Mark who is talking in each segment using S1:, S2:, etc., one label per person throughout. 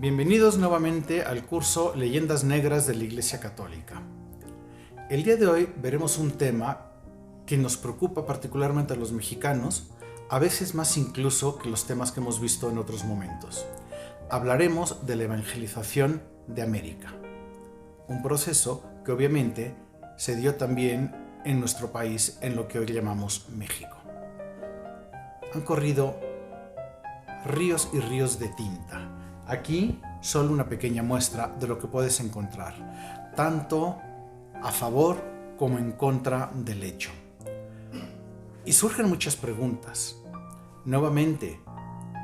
S1: Bienvenidos nuevamente al curso Leyendas Negras de la Iglesia Católica. El día de hoy veremos un tema que nos preocupa particularmente a los mexicanos, a veces más incluso que los temas que hemos visto en otros momentos. Hablaremos de la evangelización de América, un proceso que obviamente se dio también en nuestro país, en lo que hoy llamamos México. Han corrido ríos y ríos de tinta. Aquí solo una pequeña muestra de lo que puedes encontrar, tanto a favor como en contra del hecho. Y surgen muchas preguntas. Nuevamente,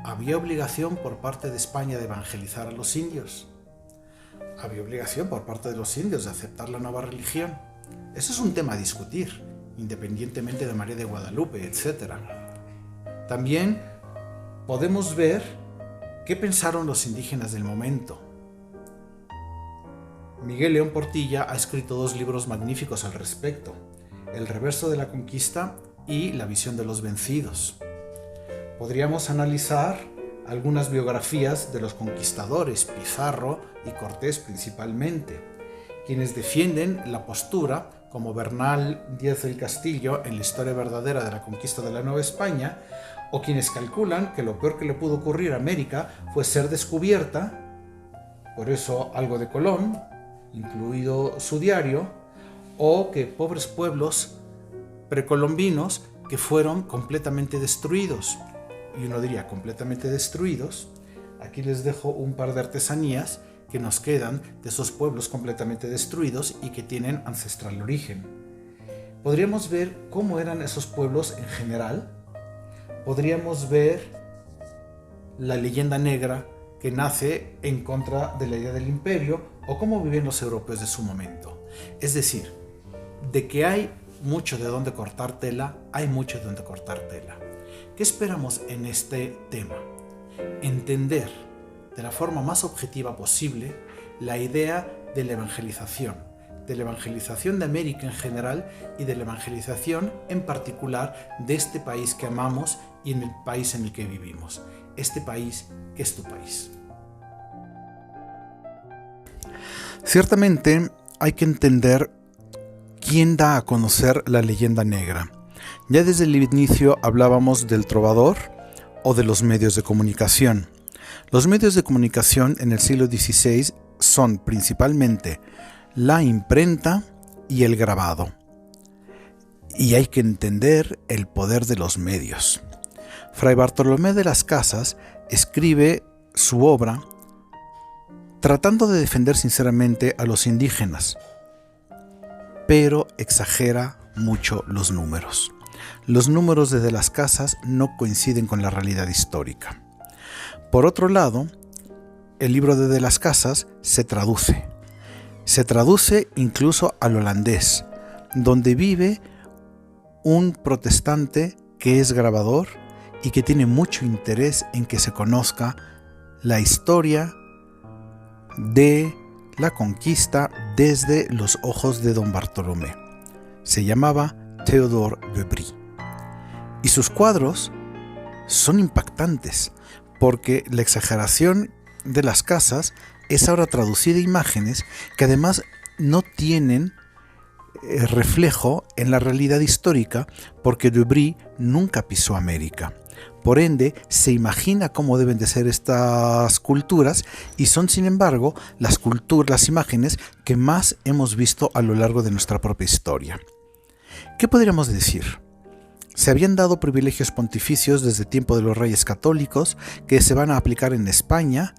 S1: ¿había obligación por parte de España de evangelizar a los indios? ¿Había obligación por parte de los indios de aceptar la nueva religión? Eso es un tema a discutir, independientemente de María de Guadalupe, etc. También podemos ver qué pensaron los indígenas del momento. Miguel León Portilla ha escrito 2 libros magníficos al respecto: El reverso de la conquista y La visión de los vencidos. Podríamos analizar algunas biografías de los conquistadores, Pizarro y Cortés principalmente, quienes defienden la postura, como Bernal Díaz del Castillo en La historia verdadera de la conquista de la Nueva España, o quienes calculan que lo peor que le pudo ocurrir a América fue ser descubierta, por eso algo de Colón, incluido su diario, o que pobres pueblos precolombinos que fueron completamente destruidos. Y uno diría completamente destruidos. Aquí les dejo un par de artesanías que nos quedan de esos pueblos completamente destruidos y que tienen ancestral origen. Podríamos ver cómo eran esos pueblos en general. Podríamos ver la leyenda negra que nace en contra de la idea del imperio, o cómo vivían los europeos de su momento. Es decir, de que hay mucho de dónde cortar tela, hay mucho de dónde cortar tela. ¿Qué esperamos en este tema? Entender de la forma más objetiva posible la idea de la evangelización de América en general y de la evangelización en particular de este país que amamos y en el país en el que vivimos, este país que es tu país. Ciertamente hay que entender quién da a conocer la leyenda negra. Ya desde el inicio hablábamos del trovador o de los medios de comunicación. Los medios de comunicación en el siglo XVI son principalmente la imprenta y el grabado. Y hay que entender el poder de los medios. Fray Bartolomé de las Casas escribe su obra tratando de defender sinceramente a los indígenas, pero exagera mucho los números. Los números de las Casas no coinciden con la realidad histórica. Por otro lado, el libro de las Casas se traduce incluso al holandés, donde vive un protestante que es grabador y que tiene mucho interés en que se conozca la historia de la conquista desde los ojos de don Bartolomé. Se llamaba Théodore de Brie. Y sus cuadros son impactantes, porque la exageración de las Casas es ahora traducida a imágenes que además no tienen reflejo en la realidad histórica, porque de Brie nunca pisó América. Por ende, se imagina cómo deben de ser estas culturas y son, sin embargo, las imágenes que más hemos visto a lo largo de nuestra propia historia. ¿Qué podríamos decir? Se habían dado privilegios pontificios desde el tiempo de los reyes católicos que se van a aplicar en España,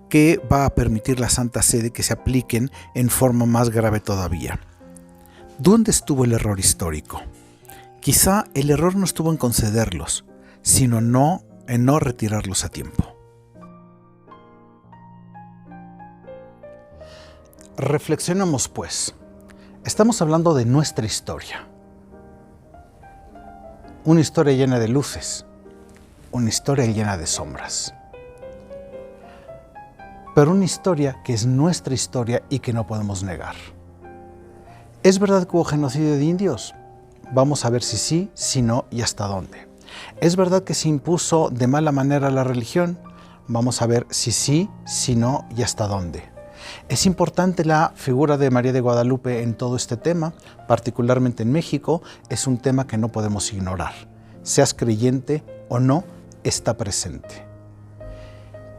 S1: que va a permitir la Santa Sede que se apliquen en forma más grave todavía. ¿Dónde estuvo el error histórico? Quizá el error no estuvo en concederlos, sino en no retirarlos a tiempo. Reflexionemos pues. Estamos hablando de nuestra historia. Una historia llena de luces, una historia llena de sombras. Pero una historia que es nuestra historia y que no podemos negar. ¿Es verdad que hubo genocidio de indios? Vamos a ver si sí, si no y hasta dónde. ¿Es verdad que se impuso de mala manera la religión? vamos a ver si sí, si no y hasta dónde. Es importante la figura de María de Guadalupe en todo este tema, particularmente en México. Es un tema que no podemos ignorar. Seas creyente o no, está presente.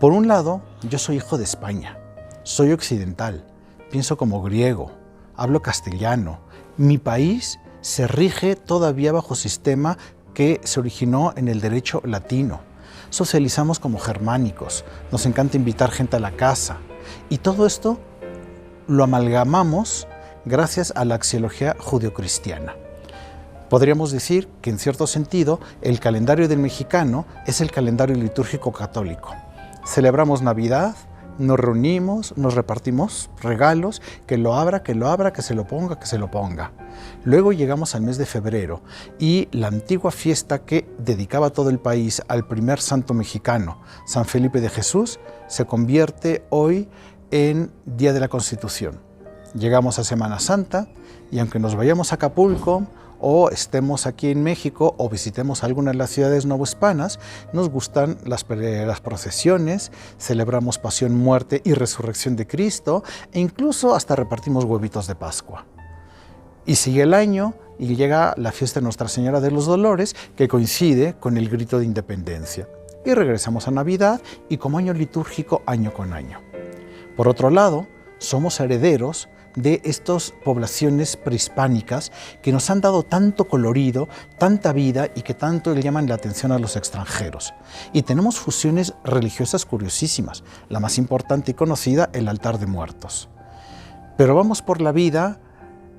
S1: Por un lado, yo soy hijo de España, soy occidental, pienso como griego, hablo castellano. Mi país se rige todavía bajo sistema que se originó en el derecho latino. Socializamos como germánicos, nos encanta invitar gente a la casa. Y todo esto lo amalgamamos gracias a la axiología judeocristiana. Podríamos decir que en cierto sentido el calendario del mexicano es el calendario litúrgico católico. Celebramos Navidad, nos reunimos, nos repartimos regalos, que lo abra, que se lo ponga, que se lo ponga. Luego llegamos al mes de febrero y la antigua fiesta que dedicaba todo el país al primer santo mexicano, San Felipe de Jesús, se convierte hoy en Día de la Constitución. Llegamos a Semana Santa y aunque nos vayamos a Acapulco o estemos aquí en México o visitemos alguna de las ciudades novohispanas, nos gustan las procesiones, celebramos pasión, muerte y resurrección de Cristo e incluso hasta repartimos huevitos de Pascua. Y sigue el año y llega la fiesta de Nuestra Señora de los Dolores, que coincide con el grito de independencia. Y regresamos a Navidad y como año litúrgico año con año. Por otro lado, somos herederos de estas poblaciones prehispánicas que nos han dado tanto colorido, tanta vida y que tanto le llaman la atención a los extranjeros. Y tenemos fusiones religiosas curiosísimas, la más importante y conocida, el altar de muertos. Pero vamos por la vida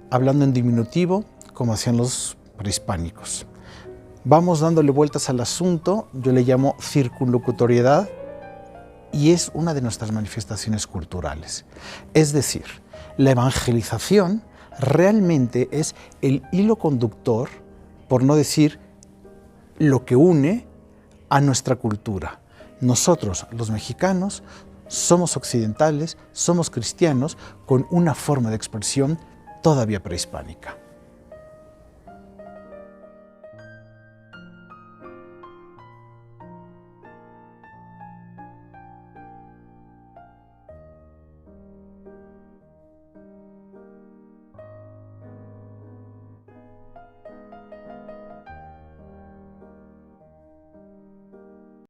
S1: hablando en diminutivo, como hacían los prehispánicos. Vamos dándole vueltas al asunto, yo le llamo circunlocutoriedad, y es una de nuestras manifestaciones culturales. Es decir, la evangelización realmente es el hilo conductor, por no decir lo que une a nuestra cultura. Nosotros, los mexicanos, somos occidentales, somos cristianos, con una forma de expresión todavía prehispánica.